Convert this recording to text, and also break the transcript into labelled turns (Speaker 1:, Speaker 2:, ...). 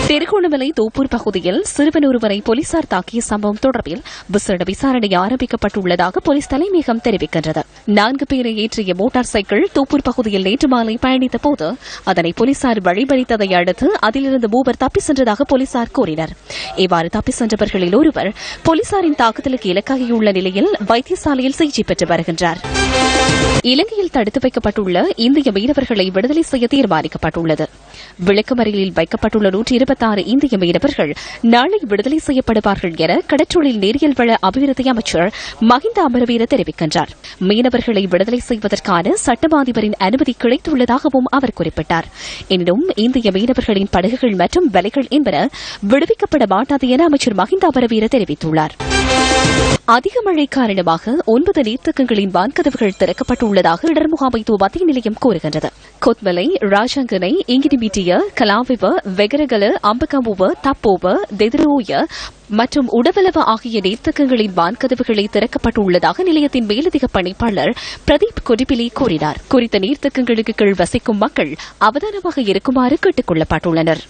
Speaker 1: திருகோணமலை தோப்பூர் பகுதியில் சிறுவன் ஒருவரை போலீசார் தாக்கிய சம்பவம் தொடர்பில் விசேட விசாரணை ஆரம்பிக்கப்பட்டுள்ளதாக போலீஸ் தலைமையகம் தெரிவிக்கின்றது. 4 பேரை ஏற்றிய மோட்டார் சைக்கிள் தோப்பூர் பகுதியில் நேற்று மாலை பயணித்த போது அதனை போலீசார் வழிமறித்ததை அடுத்து அதிலிருந்து 3 தப்பி சென்றதாக போலீசார் கூறினர். இவ்வாறு தப்பி சென்றவர்களில் ஒருவர் போலீசாரின் தாக்குதலுக்கு இலக்காகியுள்ள நிலையில் வைத்தியசாலையில் சிகிச்சை பெற்று வருகின்றார். இலங்கையில் தடுத்து வைக்கப்பட்டுள்ள இந்திய மீனவர்களை விடுதலை செய்ய தீர்மானிக்கப்பட்டுள்ளது. விளக்கமறியலில் வைக்கப்பட்டுள்ள 126 இந்திய மீனவர்கள் நாளை விடுதலை செய்யப்படுவார்கள் என கடற்றொழில் நீரியல் வள அபிவிருத்தி அமைச்சர் மஹிந்த அமரவீர தெரிவிக்கின்றார். மீனவர்களை விடுதலை செய்வதற்கான சட்டமா அதிபரின் அனுமதி கிடைத்துள்ளதாகவும் அவர் குறிப்பிட்டார். எனினும் இந்திய மீனவர்களின் படகுகள் மற்றும் வலைகள் என்பன விடுவிக்கப்பட மாட்டாது என அமைச்சர் மஹிந்த அமரவீர தெரிவித்துள்ளார். அதிக மழை காரணமாக 9 நீர்த்தேக்கங்களின் வான்கதவுகள் திறக்கப்பட்டுள்ளதாக இடர் முகாமைத்துவ மத்திய நிலையம் கூறுகின்றது. கொத்மலை, ராஜாங்கனை, இங்கிடிமிட்டிய, கலாவிவ, வெகரகல, அம்பகமுவ, தப்போவ, தெதிரோய மற்றும் உடவலவ ஆகிய நீர்த்தேக்கங்களின் வான்கதவுகளை திறக்கப்பட்டுள்ளதாக நிலையத்தின் மேலதிக பணிப்பாளர் பிரதீப் கொடிபிலி கூறினார். குறித்த நீர்த்தேக்கங்களுக்கு கீழ் வசிக்கும் மக்கள் அவதானமாக இருக்குமாறு கேட்டுக் கொள்ளப்பட்டுள்ளனர்.